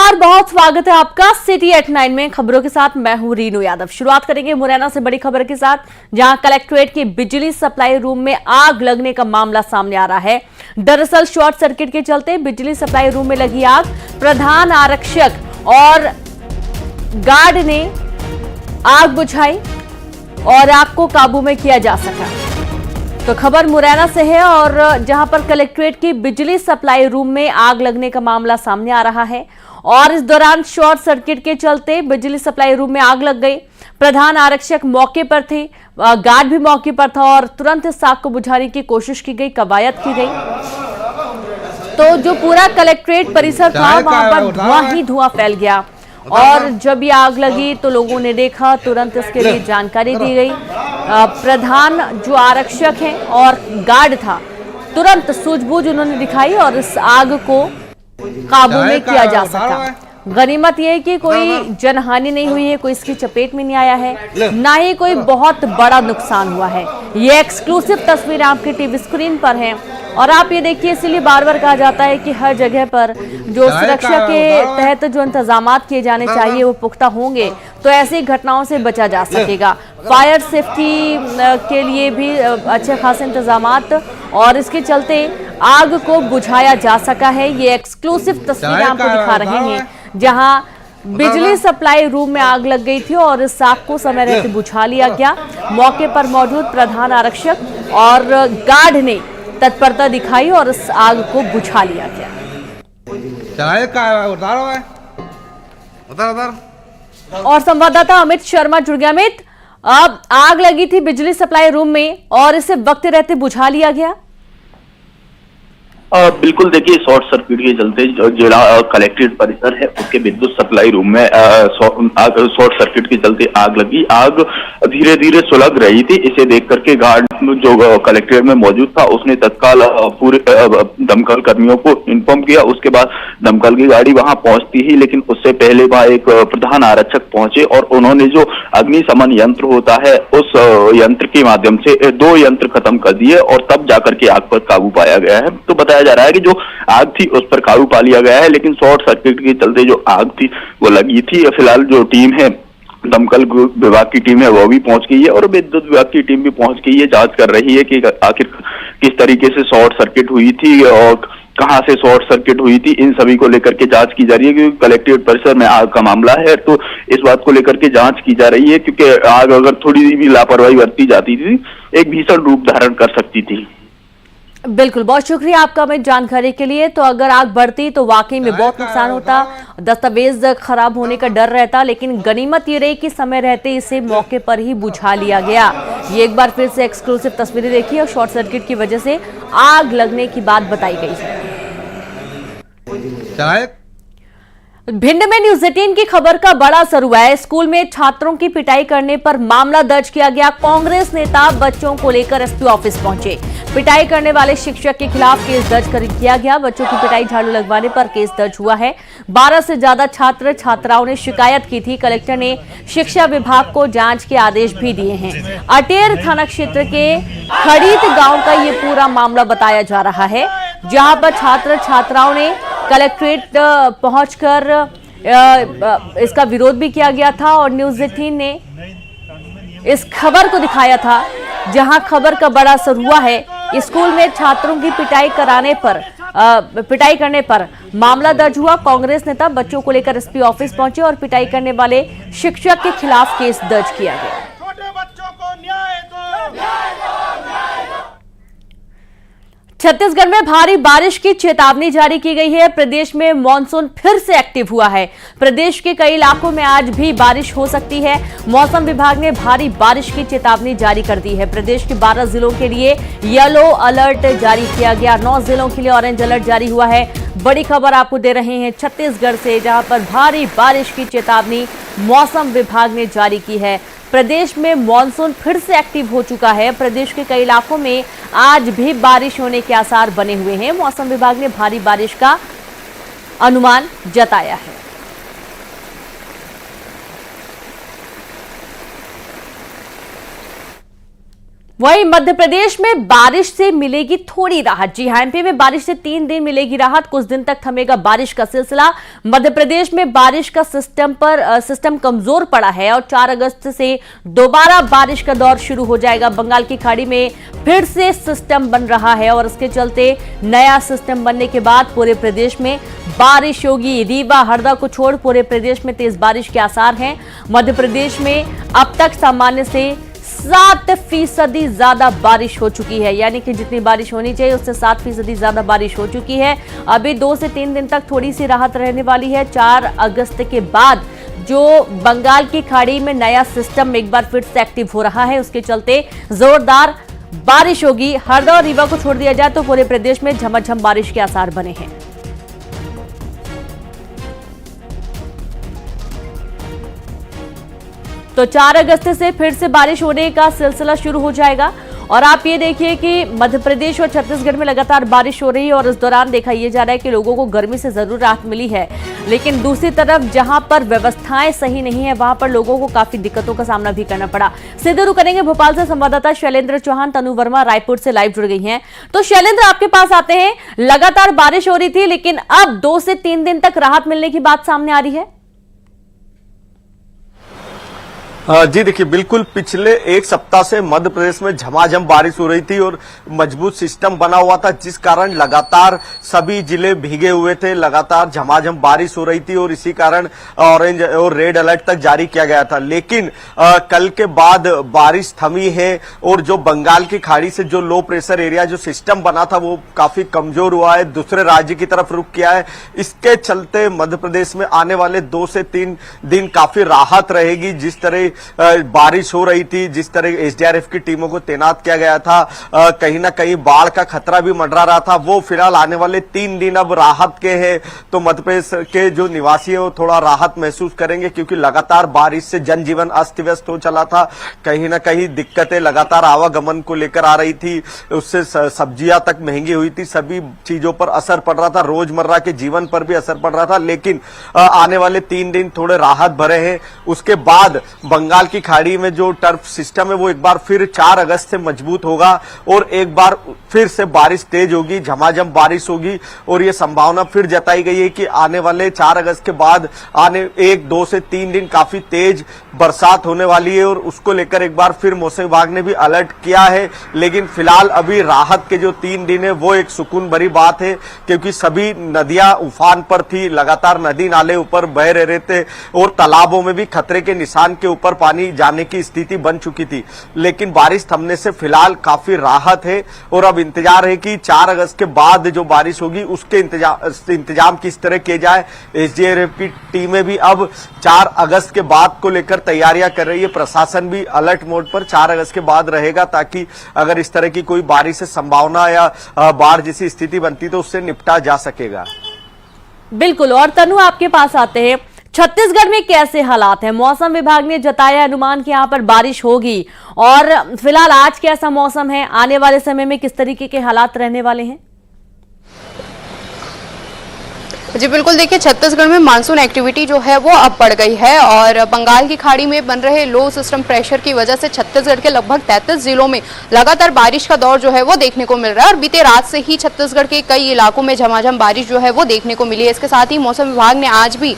नमस्कार, बहुत स्वागत है आपका सिटी एट 9 में। खबरों के साथ मैं हूं रीनू यादव। शुरुआत करेंगे मुरैना से बड़ी खबर के साथ, जहां कलेक्ट्रेट के बिजली सप्लाई रूम में आग लगने का मामला सामने आ रहा है। दरअसल शॉर्ट सर्किट के चलते बिजली सप्लाई रूम में लगी आग। प्रधान आरक्षक और गार्ड ने आग बुझाई और आग को काबू में किया जा सका। तो खबर मुरैना से है, और जहां पर कलेक्ट्रेट की बिजली सप्लाई रूम में आग लगने का मामला सामने आ रहा है और इस दौरान शॉर्ट सर्किट के चलते बिजली सप्लाई रूम में आग लग गई। प्रधान आरक्षक मौके पर थे, गार्ड भी मौके पर था और तुरंत इस आग को बुझाने की कोशिश की गई, कवायद की गई। तो जो पूरा कलेक्ट्रेट परिसर था वहां पर धुआं ही धुआं फैल गया और जब ये आग लगी तो लोगों ने देखा, तुरंत इसके लिए जानकारी दी गई। प्रधान जो आरक्षक हैं और गार्ड था, तुरंत सूझबूझ उन्होंने दिखाई और इस आग को काबू में किया जा सका। गनीमत यह है कि कोई जनहानि नहीं हुई है, कोई इसकी चपेट में नहीं आया है, ना ही कोई बहुत बड़ा नुकसान हुआ है। ये एक्सक्लूसिव तस्वीर आपके टीवी स्क्रीन पर है और आप ये देखिए, इसलिए बार बार कहा जाता है कि हर जगह पर जो सुरक्षा के तहत जो इंतजामात किए जाने चाहिए वो पुख्ता होंगे तो ऐसी घटनाओं से बचा जा सकेगा। फायर सेफ्टी के लिए भी अच्छे खासे इंतजामात और इसके चलते आग को बुझाया जा सका है। ये एक्सक्लूसिव तस्वीरें आपको दिखा रहे हैं, जहां बिजली सप्लाई रूम में आग लग गई थी और इस आग को समय रहते बुझा लिया गया। मौके पर मौजूद प्रधान आरक्षक और गार्ड ने तत्परता दिखाई और इस आग को बुझा लिया गया। और संवाददाता अमित शर्मा जुड़ गया। अमित, अब आग लगी थी बिजली सप्लाई रूम में और इसे वक्त रहते बुझा लिया गया। बिल्कुल, देखिए, शॉर्ट सर्किट के चलते जिला कलेक्ट्रेट परिसर है उसके विद्युत सप्लाई रूम में शॉर्ट सर्किट के चलते आग लगी। आग धीरे धीरे सुलग रही थी। इसे देख करके गार्ड जो कलेक्ट्रेट में मौजूद था उसने तत्काल पूरे दमकल कर्मियों को इन्फॉर्म किया। उसके बाद दमकल की गाड़ी वहां पहुंचती ही, लेकिन उससे पहले वहां एक प्रधान आरक्षक पहुंचे और उन्होंने जो अग्निशमन यंत्र होता है उस यंत्र के माध्यम से 2 यंत्र खत्म कर दिए और तब जाकर के आग पर काबू पाया गया है। तो बताया जा रहा है कि जो आग थी उस पर काबू पा लिया गया है, लेकिन शॉर्ट सर्किट के चलते जो आग थी वो लगी थी। फिलहाल जो टीम है, दमकल विभाग की टीम है, वो भी पहुंच गई है और विद्युत विभाग की टीम भी पहुंच गई है। जांच कर रही है कि आखिर किस तरीके से शॉर्ट सर्किट हुई थी और कहां से शॉर्ट सर्किट हुई थी। इन सभी को लेकर के जांच की जा रही है, क्योंकि कलेक्ट्रेट परिसर में आग का मामला है तो इस बात को लेकर के जांच की जा रही है, क्योंकि आग अगर थोड़ी भी लापरवाही बरती जाती थी एक भीषण रूप धारण कर सकती थी। बिल्कुल, बहुत शुक्रिया आपका हमें जानकारी के लिए। तो अगर आग बढ़ती तो वाकई में बहुत नुकसान होता, दस्तावेज खराब होने का डर रहता, लेकिन गनीमत ये रही कि समय रहते इसे मौके पर ही बुझा लिया गया। ये एक बार फिर से एक्सक्लूसिव तस्वीरें देखिए और शॉर्ट सर्किट की वजह से आग लगने की बात बताई गई है। भिंड में न्यूज 18 की खबर का बड़ा असर हुआ है। स्कूल में छात्रों की पिटाई करने पर मामला दर्ज किया गया। कांग्रेस नेता बच्चों को लेकर एसपी ऑफिस पहुंचे। पिटाई करने वाले शिक्षक के खिलाफ केस दर्ज किया गया। बच्चों की पिटाई झाड़ू लगवाने पर केस दर्ज हुआ है। 12 से ज्यादा छात्र छात्राओं ने शिकायत की थी। कलेक्टर ने शिक्षा विभाग को जांच के आदेश भी दिए हैं। अटेर थाना क्षेत्र के खड़ीत गांव का ये पूरा मामला बताया जा रहा है, जहां पर छात्र छात्राओं ने कलेक्ट्रेट पहुंचकर इसका विरोध भी किया गया था और न्यूज 18 ने इस खबर को दिखाया था, जहां खबर का बड़ा असर हुआ है। स्कूल में छात्रों की पिटाई करने पर मामला दर्ज हुआ। कांग्रेस नेता बच्चों को लेकर एसपी ऑफिस पहुंचे और पिटाई करने वाले शिक्षक के खिलाफ केस दर्ज किया गया। छत्तीसगढ़ में भारी बारिश की चेतावनी जारी की गई है। प्रदेश में मॉनसून फिर से एक्टिव हुआ है। प्रदेश के कई इलाकों में आज भी बारिश हो सकती है। मौसम विभाग ने भारी बारिश की चेतावनी जारी कर दी है। प्रदेश के 12 जिलों के लिए येलो अलर्ट जारी किया गया। 9 जिलों के लिए ऑरेंज अलर्ट जारी हुआ है। बड़ी खबर आपको दे रहे हैं छत्तीसगढ़ से, जहां पर भारी बारिश की चेतावनी मौसम विभाग ने जारी की है। प्रदेश में मॉनसून फिर से एक्टिव हो चुका है। प्रदेश के कई इलाकों में आज भी बारिश होने के आसार बने हुए हैं। मौसम विभाग ने भारी बारिश का अनुमान जताया है। वहीं मध्य प्रदेश में बारिश से मिलेगी थोड़ी राहत। जी हां, एमपी में बारिश से 3 दिन मिलेगी राहत। कुछ दिन तक थमेगा बारिश का सिलसिला। मध्य प्रदेश में बारिश का सिस्टम कमजोर पड़ा है और 4 अगस्त से दोबारा बारिश का दौर शुरू हो जाएगा। बंगाल की खाड़ी में फिर से सिस्टम बन रहा है और इसके चलते नया सिस्टम बनने के बाद पूरे प्रदेश में बारिश होगी। रीवा हरदा को छोड़ पूरे प्रदेश में तेज बारिश के आसार हैं। मध्य प्रदेश में अब तक सामान्य से 7% ज्यादा बारिश हो चुकी है, यानी कि जितनी बारिश होनी चाहिए उससे 7% ज्यादा बारिश हो चुकी है। अभी 2 से 3 दिन तक थोड़ी सी राहत रहने वाली है। 4 अगस्त के बाद जो बंगाल की खाड़ी में नया सिस्टम एक बार फिर से एक्टिव हो रहा है, उसके चलते जोरदार बारिश होगी। हरदा और रीवा को छोड़ दिया जाए तो पूरे प्रदेश में झमाझम बारिश के आसार बने हैं। तो 4 अगस्त से फिर से बारिश होने का सिलसिला शुरू हो जाएगा। और आप ये देखिए कि मध्य प्रदेश और छत्तीसगढ़ में लगातार बारिश हो रही है और इस दौरान देखा यह जा रहा है कि लोगों को गर्मी से जरूर राहत मिली है, लेकिन दूसरी तरफ जहां पर व्यवस्थाएं सही नहीं है वहां पर लोगों को काफी दिक्कतों का सामना भी करना पड़ा। सीधे रुख करेंगे भोपाल से संवाददाता शैलेंद्र चौहान। तनु वर्मा रायपुर से लाइव जुड़ गई हैं। तो शैलेंद्र, आपके पास आते हैं। लगातार बारिश हो रही थी, लेकिन अब 2 से 3 दिन तक राहत मिलने की बात सामने आ रही है। जी देखिए, बिल्कुल पिछले 1 सप्ताह से मध्य प्रदेश में झमाझम बारिश हो रही थी और मजबूत सिस्टम बना हुआ था, जिस कारण लगातार सभी जिले भीगे हुए थे। लगातार झमाझम बारिश हो रही थी और इसी कारण ऑरेंज और रेड अलर्ट तक जारी किया गया था। लेकिन कल के बाद बारिश थमी है और जो बंगाल की खाड़ी से जो लो प्रेशर एरिया जो सिस्टम बना था वो काफी कमजोर हुआ है, दूसरे राज्य की तरफ रुख किया है। इसके चलते मध्य प्रदेश में आने वाले 2 से 3 दिन काफी राहत रहेगी। जिस तरह बारिश हो रही थी, जिस तरह एसडीआरएफ की टीमों को तैनात किया गया था, कहीं ना कहीं बाढ़ का खतरा भी मंडरा रहा था, वो फिलहाल आने वाले 3 दिन अब राहत के हैं। तो मध्य प्रदेश के जो निवासी है वो थोड़ा राहत महसूस करेंगे, क्योंकि लगातार बारिश से जनजीवन अस्त व्यस्त हो चला था। कहीं ना कहीं दिक्कतें लगातार आवागमन को लेकर आ रही थी, उससे सब्जियां तक महंगी हुई थी, सभी चीजों पर असर पड़ रहा था, रोजमर्रा के जीवन पर भी असर पड़ रहा था। लेकिन आने वाले 3 दिन थोड़े राहत भरे हैं। उसके बाद बंगाल की खाड़ी में जो टर्फ सिस्टम है वो एक बार फिर 4 अगस्त से मजबूत होगा और एक बार फिर से बारिश तेज होगी, झमाझम बारिश होगी। और ये संभावना फिर जताई गई है कि आने वाले 4 अगस्त के बाद आने 1, 2 से 3 दिन काफी तेज बरसात होने वाली है और उसको लेकर एक बार फिर मौसम विभाग ने भी अलर्ट किया है। लेकिन फिलहाल अभी राहत के जो 3 दिन है वो एक सुकून भरी बात है, क्योंकि सभी नदियां उफान पर थी, लगातार नदी नाले ऊपर बह रहे थे और तालाबों में भी खतरे के निशान के ऊपर पानी जाने की स्थिति बन चुकी थी। लेकिन बारिश थमने से फिलहाल काफी राहत है और अब इंतजार है कि 4 अगस्त के बाद जो बारिश होगी उसके इंतजाम किस तरह किए जाए। एसडीआरएफ की टीमें भी अब 4 अगस्त के बाद को लेकर तैयारियां कर रही है। प्रशासन भी अलर्ट मोड पर 4 अगस्त के बाद रहेगा, ताकि अगर इस तरह की कोई बारिश से संभावना या बाढ़ जैसी स्थिति बनती तो उससे निपटा जा सकेगा। बिल्कुल। और तनु, आपके पास आते हैं। छत्तीसगढ़ में कैसे हालात हैं? मौसम विभाग ने जताया अनुमान कि यहां पर बारिश होगी, और फिलहाल आज कैसा मौसम है? आने वाले समय में किस तरीके के हालात रहने वाले हैं? जी बिल्कुल, देखिए छत्तीसगढ़ में मानसून एक्टिविटी जो है वो अब बढ़ गई है और बंगाल की खाड़ी में बन रहे लो सिस्टम प्रेशर की वजह से छत्तीसगढ़ के लगभग 33 जिलों में लगातार बारिश का दौर जो है वो देखने को मिल रहा है। और बीते रात से ही छत्तीसगढ़ के कई इलाकों में झमाझम बारिश जो है वो देखने को मिली है। इसके साथ ही मौसम विभाग ने आज भी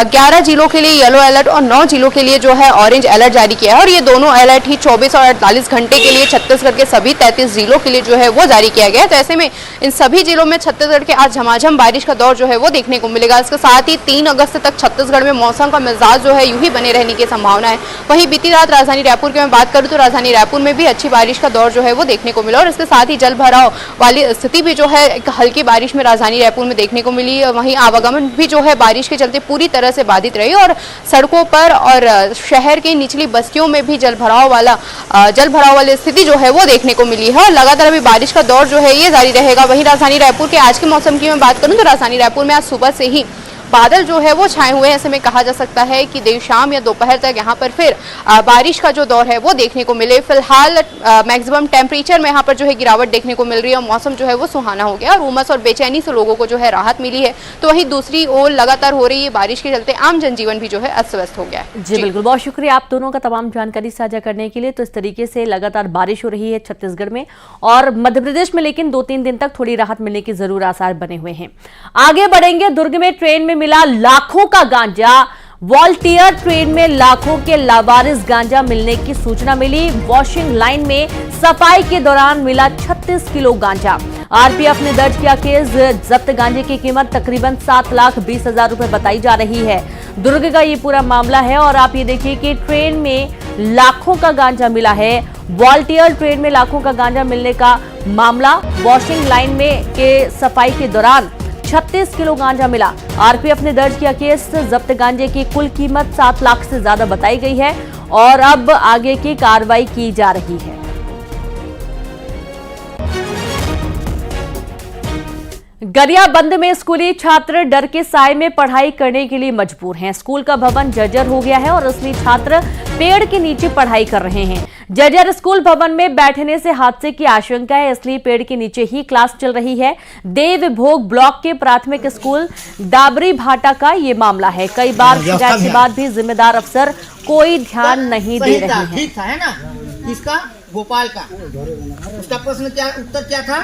11 जिलों के लिए येलो अलर्ट और 9 जिलों के लिए जो है ऑरेंज अलर्ट जारी किया है। और ये दोनों अलर्ट ही 24 और 48 घंटे के लिए छत्तीसगढ़ के सभी 33 जिलों के लिए जो है वो जारी किया गया है। तो ऐसे में इन सभी जिलों में छत्तीसगढ़ के आज झमाझम बारिश का दौर जो है वो देखने को मिलेगा। इसके साथ ही 3 अगस्त तक छत्तीसगढ़ में मौसम का मिजाज जो है यूं ही बने रहने की संभावना है। वहीं बीती रात राजधानी रायपुर की मैं बात करूं तो राजधानी रायपुर में भी अच्छी बारिश का दौर जो है वो देखने को मिला और इसके साथ ही जल भराव वाली स्थिति भी जो है एक हल्की बारिश में राजधानी रायपुर में देखने को मिली। वहीं आवागमन भी जो है बारिश के चलते पूरी तरह से बाधित रही और सड़कों पर और शहर की निचली बस्तियों में भी जल भराव वाली स्थिति जो है वो देखने को मिली है और लगातार अभी बारिश का दौर जो है ये जारी रहेगा। वहीं राजधानी रायपुर के आज के मौसम की मैं बात करूं तो राजधानी रायपुर में आज सुबह से ही बादल जो है वो छाए हुए हैं। ऐसे में कहा जा सकता है कि देर शाम या दोपहर तक यहाँ पर फिर बारिश का जो दौर है वो देखने को मिले। फिलहाल मैक्सिमम टेम्परेचर में यहाँ पर जो है गिरावट देखने को मिल रही है और मौसम जो है वो सुहाना हो गया और उमस और बेचैनी से लोगों को जो है राहत मिली है। तो वहीं दूसरी ओर लगातार हो रही है बारिश के चलते आम जनजीवन भी जो है अस्त व्यस्त हो गया है। जी बिल्कुल, बहुत शुक्रिया आप दोनों का तमाम जानकारी साझा करने के लिए। तो इस तरीके से लगातार बारिश हो रही है छत्तीसगढ़ में और मध्य प्रदेश में, लेकिन 2-3 दिन तक थोड़ी राहत मिलने की जरूर आसार बने हुए हैं। आगे बढ़ेंगे। दुर्ग में ट्रेन में मिला लाखों का गांजा। वॉलंटियर ट्रेन में लाखों के लावारिस गांजा मिलने की सूचना मिली। वॉशिंग लाइन में सफाई के दौरान मिला 36 किलो गांजा। आरपीएफ ने दर्ज किया केस। जब्त गांजे की कीमत तकरीबन 7,20,000 रुपए बताई जा रही है। दुर्ग का ये पूरा मामला है और आप ये देखिए कि ट्रेन में लाखों का गांजा मिला है। वॉलंटियर ट्रेन में लाखों का गांजा मिलने का मामला। वॉशिंग लाइन में के सफाई के दौरान 36 किलो गांजा मिला। आरपीएफ ने दर्ज किया केस। जब्त गांजे की कुल कीमत 7 लाख से ज्यादा बताई गई है और अब आगे की कार्रवाई की जा रही है। गरियाबंद में स्कूली छात्र डर के साए में पढ़ाई करने के लिए मजबूर हैं। स्कूल का भवन जर्जर हो गया है और असली छात्र पेड़ के नीचे पढ़ाई कर रहे हैं। जर्जर स्कूल भवन में बैठने से हादसे की आशंका है, इसलिए पेड़ के नीचे ही क्लास चल रही है। देवभोग ब्लॉक के प्राथमिक स्कूल डाबरी भाटा का ये मामला है। कई बार शिकायत के बाद भी जिम्मेदार अफसर कोई ध्यान नहीं दे रहे हैं। ठीक था, है ना? किसका? गोपाल का। उसका प्रश्न क्या, उत्तर क्या था?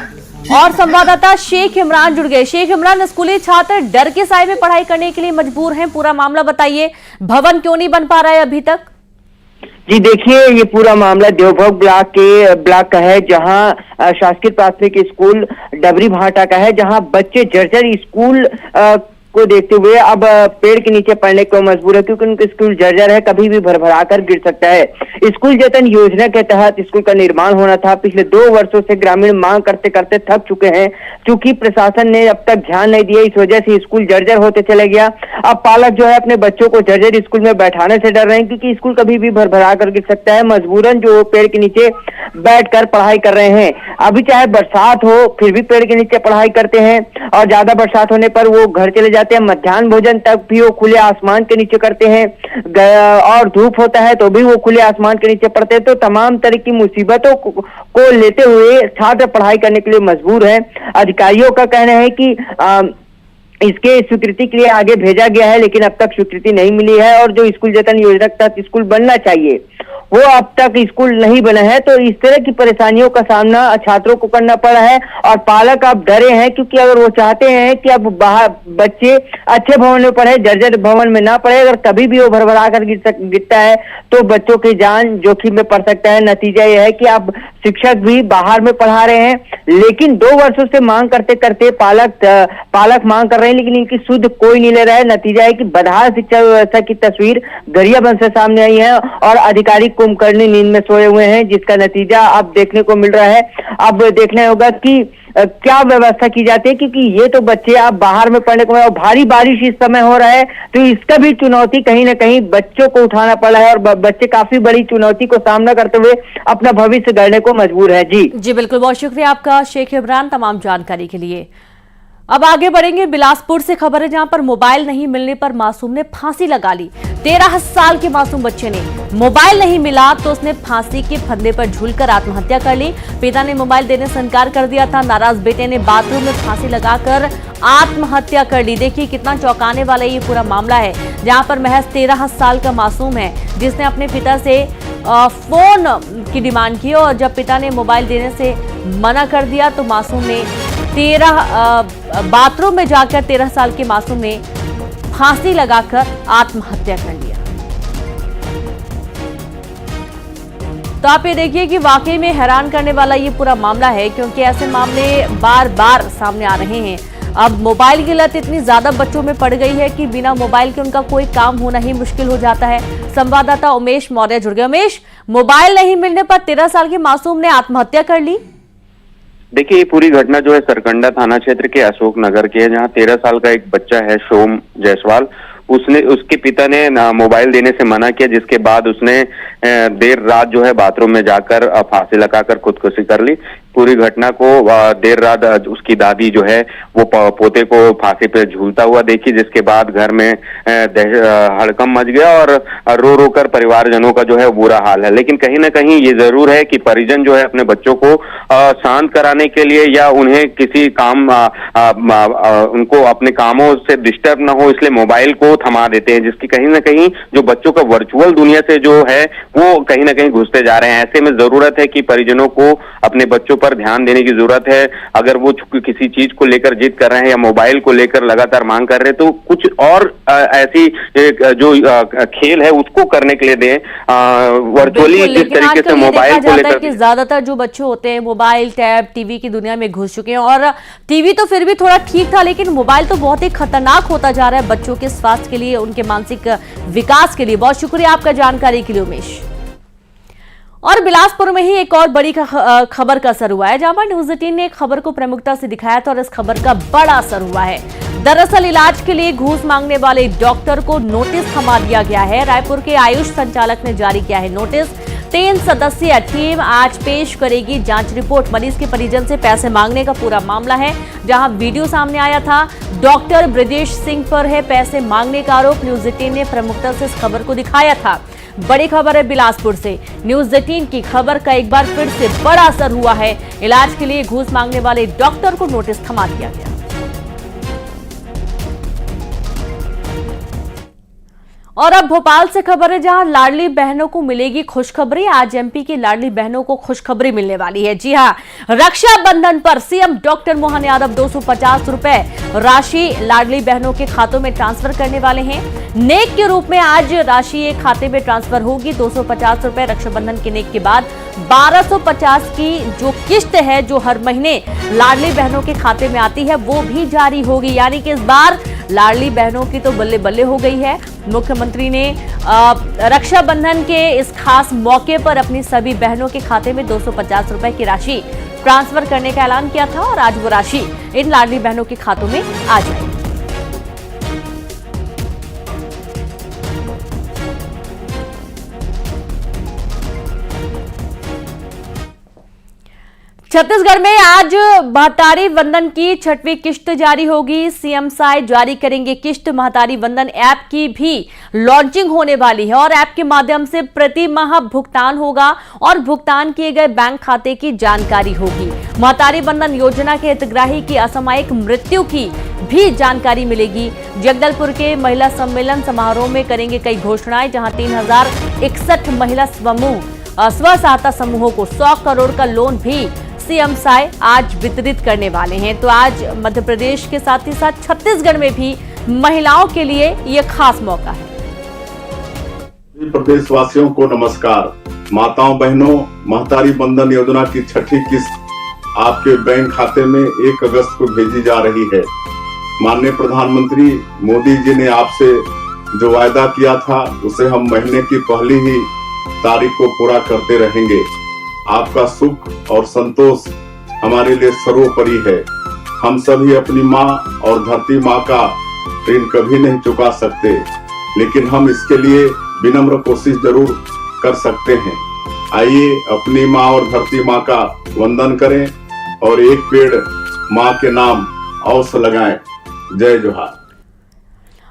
और संवाददाता शेख इमरान जुड़ गए। शेख इमरान, स्कूली छात्र डर के साए में पढ़ाई करने के लिए मजबूर हैं, पूरा मामला बताइए। भवन क्यों नहीं बन पा रहा है अभी तक? जी देखिए, ये पूरा मामला देवभोग ब्लॉक का है, जहां शासकीय प्राथमिक स्कूल डबरी भाटा का है, जहां बच्चे जर्जर स्कूल को देखते हुए अब पेड़ के नीचे पढ़ने को मजबूर है, क्योंकि उनका स्कूल जर्जर है, कभी भी भरभरा कर गिर सकता है। स्कूल जतन योजना के तहत स्कूल का निर्माण होना था। पिछले 2 वर्षों से ग्रामीण मांग करते करते थक चुके हैं। चूंकि प्रशासन ने अब तक ध्यान नहीं दिया, इस वजह से स्कूल जर्जर होते चले गया। अब पालक जो है अपने बच्चों को जर्जर स्कूल में बैठाने से डर रहे हैं, क्योंकि स्कूल कभी भी भरभरा कर गिर सकता है। मजबूरन जो पेड़ के नीचे बैठकर पढ़ाई कर रहे हैं। अभी चाहे बरसात हो फिर भी पेड़ के नीचे पढ़ाई करते हैं और ज्यादा बरसात होने पर वो घर चले जाते हैं। मध्याह्न भोजन तक भी वो खुले आसमान के नीचे करते हैं और धूप होता है तो भी वो खुले आसमान के नीचे पढ़ते हैं। तो तमाम तरह की मुसीबतों को लेते हुए छात्र पढ़ाई करने के लिए मजबूर है। अधिकारियों का कहना है कि इसके स्वीकृति के लिए आगे भेजा गया है, लेकिन अब तक स्वीकृति नहीं मिली है और जो स्कूल जतन योजना के तहत स्कूल बनना चाहिए वो अब तक स्कूल नहीं बना है। तो इस तरह की परेशानियों का सामना छात्रों को करना पड़ा है और पालक अब डरे हैं, क्योंकि अगर वो चाहते हैं कि अब बाहर बच्चे अच्छे भवन में पढ़े, जर्जर भवन में ना पढ़े, अगर कभी भी वो भरभरा कर गिरता है तो बच्चों की जान जोखिम में पड़ सकता है। नतीजा यह है कि अब शिक्षक भी बाहर में पढ़ा रहे हैं, लेकिन 2 वर्षों से मांग करते करते पालक मांग कर रहे हैं, लेकिन इनकी सुध कोई नहीं ले रहा है। नतीजा है कि बदहाल शिक्षा व्यवस्था की तस्वीर गरियाबंद से सामने आई है और अधिकारी कुंभकर्णी नींद में सोए हुए हैं, जिसका नतीजा अब देखने को मिल रहा है। अब देखना होगा कि क्या व्यवस्था की जाती है, क्योंकि ये तो बच्चे अब बाहर में पढ़ने को, भारी बारिश इस समय हो रहा है तो इसका भी चुनौती कहीं ना कहीं बच्चों को उठाना पड़ा है और बच्चे काफी बड़ी चुनौती को सामना करते हुए अपना भविष्य गढ़ने को मजबूर है। जी बिल्कुल, बहुत शुक्रिया आपका शेख इमरान तमाम जानकारी के लिए। अब आगे बढ़ेंगे। बिलासपुर से खबर है, जहां पर मोबाइल नहीं मिलने पर मासूम ने फांसी लगा ली। 13 साल के मासूम बच्चे ने मोबाइल नहीं मिला तो उसने फांसी के फंदे पर झूलकर आत्महत्या कर ली। पिता ने मोबाइल देने से इनकार कर दिया था। नाराज बेटे ने बाथरूम में फांसी लगाकर आत्महत्या कर ली। देखिए कितना चौंकाने वाला ये पूरा मामला है, जहां पर महज 13 साल का मासूम है, जिसने अपने पिता से फोन की डिमांड की और जब पिता ने मोबाइल देने से मना कर दिया तो मासूम ने बाथरूम में जाकर 13 साल के मासूम ने फांसी लगाकर आत्महत्या कर लिया। तो आप ये देखिए कि वाकई में हैरान करने वाला ये पूरा मामला है, क्योंकि ऐसे मामले बार बार सामने आ रहे हैं। अब मोबाइल की लत इतनी ज्यादा बच्चों में पड़ गई है कि बिना मोबाइल के उनका कोई काम होना ही मुश्किल हो जाता है। संवाददाता उमेश मौर्य जुड़ गए। उमेश, मोबाइल नहीं मिलने पर 13 साल के मासूम ने आत्महत्या कर ली। देखिए, ये पूरी घटना जो है सरकंडा थाना क्षेत्र के अशोक नगर की है, जहां 13 साल का एक बच्चा है सोम जायसवाल। उसके पिता ने मोबाइल देने से मना किया, जिसके बाद उसने देर रात जो है बाथरूम में जाकर फांसी लगाकर खुदकुशी कर ली। पूरी घटना को देर रात उसकी दादी जो है वो पोते को फांसी पे झूलता हुआ देखी, जिसके बाद घर में हड़कंप मच गया और रो रो कर परिवारजनों का जो है बुरा हाल है। लेकिन कहीं ना कहीं ये जरूर है कि परिजन जो है अपने बच्चों को शांत कराने के लिए या उन्हें किसी काम उनको अपने कामों से डिस्टर्ब ना हो इसलिए मोबाइल को थमा देते हैं, जिसकी कहीं ना कहीं जो बच्चों का वर्चुअल दुनिया से जो है वो कहीं ना कहीं घुसते जा रहे हैं। ऐसे में जरूरत है कि परिजनों को अपने बच्चों पर ध्यान देने की जरूरत है। अगर वो किसी चीज को लेकर जिद कर रहे हैं या मोबाइल को लेकर लगातार मांग कर रहे हैं तो कुछ और ऐसी जो खेल है उसको करने के लिए दें। वर्चुअली जिस तरीके से मोबाइल को लेकर कि ज्यादातर जो बच्चे होते हैं मोबाइल टैब टीवी की दुनिया में घुस चुके हैं, और टीवी तो फिर भी थोड़ा ठीक था लेकिन मोबाइल तो बहुत ही खतरनाक होता जा रहा है बच्चों के स्वास्थ्य के लिए, उनके मानसिक विकास के लिए। बहुत शुक्रिया आपका जानकारी के लिए उमेश। और बिलासपुर में ही एक और बड़ी खबर का असर हुआ है, जहां पर न्यूज 18 ने एक खबर को प्रमुखता से दिखाया था और इस खबर का बड़ा असर हुआ है। दरअसल इलाज के लिए घूस मांगने वाले डॉक्टर को नोटिस थमा दिया गया है। रायपुर के आयुष संचालक ने जारी किया है नोटिस। 3 सदस्यीय टीम आज पेश करेगी जांच रिपोर्ट। मरीज के परिजन से पैसे मांगने का पूरा मामला है, जहां वीडियो सामने आया था। डॉक्टर ब्रजेश सिंह पर है पैसे मांगने का आरोप। न्यूज 18 ने प्रमुखता से इस खबर को दिखाया था। बड़ी खबर है बिलासपुर से। न्यूज 18 की खबर का एक बार फिर से बड़ा असर हुआ है। इलाज के लिए घूस मांगने वाले डॉक्टर को नोटिस थमा दिया गया। और अब भोपाल से खबर है, जहां लाडली बहनों को मिलेगी खुशखबरी। आज एमपी की लाडली बहनों को खुशखबरी मिलने वाली है। जी हां, रक्षाबंधन पर सीएम डॉक्टर मोहन यादव 250 रुपए राशि लाडली बहनों के खातों में ट्रांसफर करने वाले हैं। नेक के रूप में आज राशि एक खाते में ट्रांसफर होगी। 250 रुपए रक्षाबंधन के नेक के बाद 1250 की जो किस्त है जो हर महीने लाडली बहनों के खाते में आती है वो भी जारी होगी। यानी कि इस बार लाडली बहनों की तो बल्ले बल्ले हो गई है। मुख्यमंत्री ने रक्षाबंधन के इस खास मौके पर अपनी सभी बहनों के खाते में 250 रुपए की राशि ट्रांसफर करने का ऐलान किया था और आज वो राशि इन लाडली बहनों के खातों में आ जाएगी। छत्तीसगढ़ में आज महतारी वंदन की 6वीं किश्त जारी होगी। सीएम साय जारी करेंगे किश्त। महतारी वंदन ऐप की भी लॉन्चिंग होने वाली है और ऐप के माध्यम से प्रति माह भुगतान होगा और भुगतान किए गए बैंक खाते की जानकारी होगी। महतारी वंदन योजना के हितग्राही की असामयिक मृत्यु की भी जानकारी मिलेगी। जगदलपुर के महिला सम्मेलन समारोह में करेंगे कई घोषणाएं, जहां 3061 महिला स्व सहायता समूहों को 100 करोड़ का लोन भी सीएम साय आज वितरित करने वाले हैं। तो आज मध्य प्रदेश के साथ ही साथ छत्तीसगढ़ में भी महिलाओं के लिए ये खास मौका है। प्रदेशवासियों को नमस्कार। माताओं बहनों, महतारी बंधन योजना की 6ठी किस्त आपके बैंक खाते में 1 अगस्त को भेजी जा रही है। माननीय प्रधानमंत्री मोदी जी ने आपसे जो वायदा किया था उसे हम महीने की पहली ही तारीख को पूरा करते रहेंगे। आपका सुख और संतोष हमारे लिए सर्वोपरि है। हम सभी अपनी माँ और धरती माँ का ऋण कभी नहीं चुका सकते, लेकिन हम इसके लिए विनम्र कोशिश जरूर कर सकते हैं। आइए अपनी माँ और धरती माँ का वंदन करें और एक पेड़ माँ के नाम अवश्य लगाएं। जय जोहार।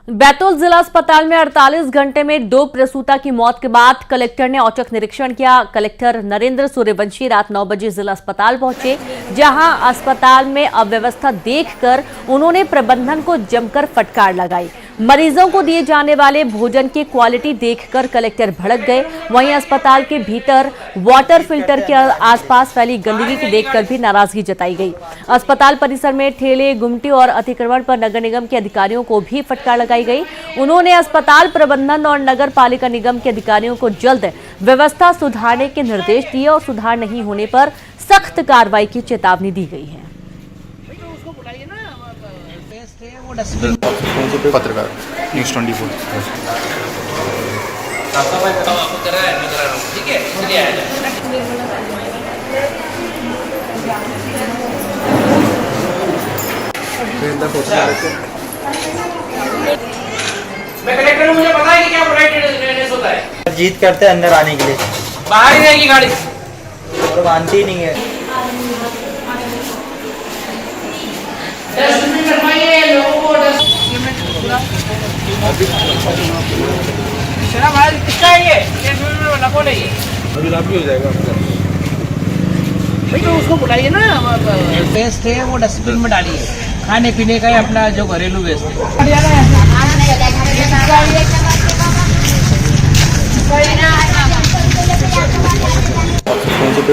बैतूल जिला अस्पताल में 48 घंटे में 2 प्रसूता की मौत के बाद कलेक्टर ने औचक निरीक्षण किया। कलेक्टर नरेंद्र सूर्यवंशी रात 9 बजे जिला अस्पताल पहुंचे, जहां अस्पताल में अव्यवस्था देखकर उन्होंने प्रबंधन को जमकर फटकार लगाई। मरीजों को दिए जाने वाले भोजन की क्वालिटी देखकर कलेक्टर भड़क गए। वहीं अस्पताल के भीतर वाटर फिल्टर के आसपास फैली गंदगी को देखकर भी नाराजगी जताई गई। अस्पताल परिसर में ठेले, गुमटी और अतिक्रमण पर नगर निगम के अधिकारियों को भी फटकार लगाई गई। उन्होंने अस्पताल प्रबंधन और नगर पालिका निगम के अधिकारियों को जल्द व्यवस्था सुधारने के निर्देश दिए और सुधार नहीं होने पर सख्त कार्रवाई की चेतावनी दी गई है। पत्रकार न्यूज़ 24। मैं कलेक्टर हूं, मुझे पता है कि क्या प्रोटेक्टेड होता है। जीत करते हैं अंदर आने के लिए, बाहर ही रहेगी गाड़ी और मानती ही नहीं है। डस्टबिन रखवाइए लोगों को शराब आज किसका है ये लखो नहीं है अभी रात भी हो जाएगा भाई तो उसको बुलाइए ना वेस्ट है वो डस्टबिन में डालिए खाने पीने का ही अपना जो घरेलू वेस्ट है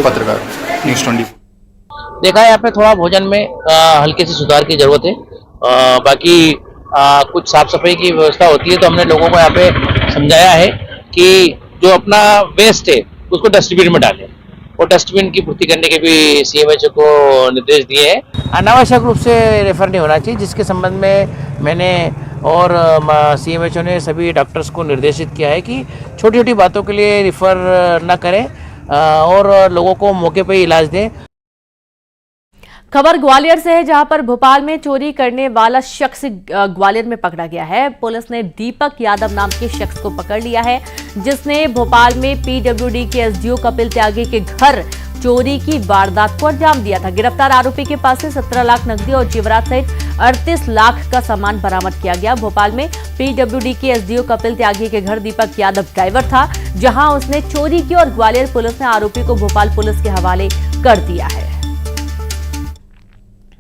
पत्रकार न्यूज़ 24। देखा है यहाँ पे थोड़ा भोजन में हल्के से सुधार की जरूरत है। बाकी कुछ साफ सफाई की व्यवस्था होती है तो हमने लोगों को यहाँ पे समझाया है कि जो अपना वेस्ट है उसको डस्टबिन में डालें और डस्टबिन की पूर्ति करने के भी सीएमएचओ को निर्देश दिए हैं। अनावश्यक रूप से रेफर नहीं होना चाहिए, जिसके संबंध में मैंने और सीएमएचओ ने सभी डॉक्टर्स को निर्देशित किया है कि छोटी छोटी बातों के लिए रेफर न करें और लोगों को मौके पर इलाज दें। खबर ग्वालियर से है, जहां पर भोपाल में चोरी करने वाला शख्स ग्वालियर में पकड़ा गया है। पुलिस ने दीपक यादव नाम के शख्स को पकड़ लिया है, जिसने भोपाल में पीडब्ल्यूडी के एसडीओ कपिल त्यागी के घर चोरी की वारदात को अंजाम दिया था। गिरफ्तार आरोपी के पास से 17 लाख नकदी और जेवरात सहित 38 लाख का सामान बरामद किया गया। भोपाल में पीडब्ल्यूडी के एसडीओ कपिल त्यागी के घर दीपक यादव ड्राइवर था, जहां उसने चोरी की और ग्वालियर पुलिस ने आरोपी को भोपाल पुलिस के हवाले कर दिया है।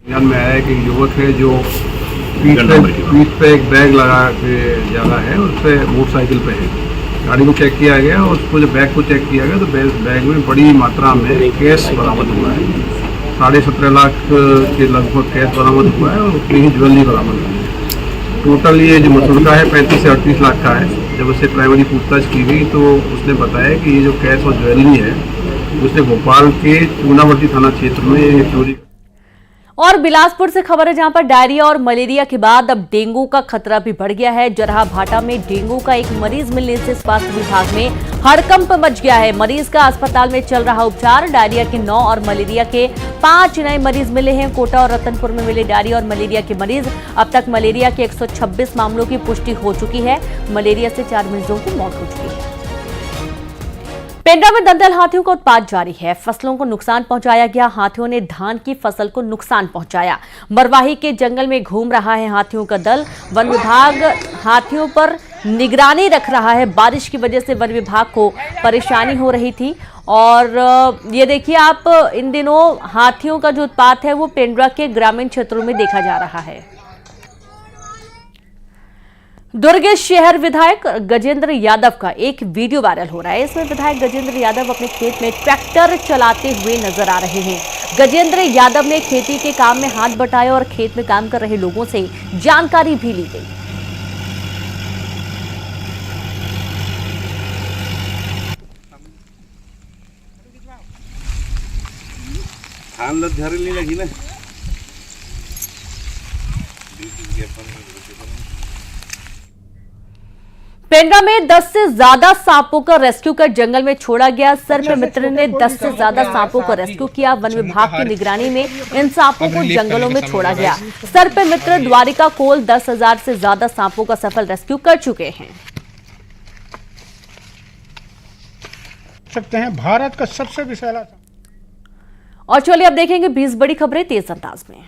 ध्यान में आया कि युवक है जो पीठ पे एक बैग लगा के जा रहा है, उस पर मोटरसाइकिल पे है। गाड़ी को चेक किया गया और उसको जब बैग को चेक किया गया तो बैग में बड़ी मात्रा में कैश बरामद हुआ है। 17.5 लाख के लगभग कैश बरामद हुआ है और उतनी ही ज्वेलरी बरामद हुई है। टोटल ये जो मुतलका है 35 से 38 लाख का है। जब उससे प्राइमरी पूछताछ की गई तो उसने बताया कि ये जो कैश और ज्वेलरी है उसने भोपाल के चूनावर्ती थाना क्षेत्र में चोरी। और बिलासपुर से खबर है, जहां पर डायरिया और मलेरिया के बाद अब डेंगू का खतरा भी बढ़ गया है। जरहा भाटा में डेंगू का एक मरीज मिलने से स्वास्थ्य विभाग में हड़कंप मच गया है। मरीज का अस्पताल में चल रहा उपचार। डायरिया के 9 और मलेरिया के 5 नए मरीज मिले हैं। कोटा और रतनपुर में मिले डायरिया और मलेरिया के मरीज। अब तक मलेरिया के 126 मामलों की पुष्टि हो चुकी है। मलेरिया से 4 मरीजों की मौत हो चुकी है। पेंड्रा में दंतल हाथियों का उत्पात जारी है। फसलों को नुकसान पहुंचाया गया। हाथियों ने धान की फसल को नुकसान पहुंचाया। मरवाही के जंगल में घूम रहा है हाथियों का दल। वन विभाग हाथियों पर निगरानी रख रहा है। बारिश की वजह से वन विभाग को परेशानी हो रही थी। और ये देखिए आप, इन दिनों हाथियों का जो उत्पात है वो पेंड्रा के ग्रामीण क्षेत्रों में देखा जा रहा है। दुर्ग शहर विधायक गजेंद्र यादव का एक वीडियो वायरल हो रहा है। इसमें विधायक गजेंद्र यादव अपने खेत में ट्रैक्टर चलाते हुए नजर आ रहे हैं। गजेंद्र यादव ने खेती के काम में हाथ बटाया और खेत में काम कर रहे लोगों से जानकारी भी ली गई। लगी ना पेंड्रा में 10 से ज्यादा सांपों का रेस्क्यू कर जंगल में छोड़ा गया। सर्प मित्र ने 10 से ज्यादा सांपों को रेस्क्यू किया। वन विभाग की निगरानी में इन सांपों को जंगलों में छोड़ा गया। सर्प मित्र द्वारिका कोल 10,000 से ज्यादा सांपों का सफल रेस्क्यू कर चुके हैं। सकते हैं भारत का सबसे विशाल। और चलिए अब देखेंगे 20 बड़ी खबरें तेज अंदाज में।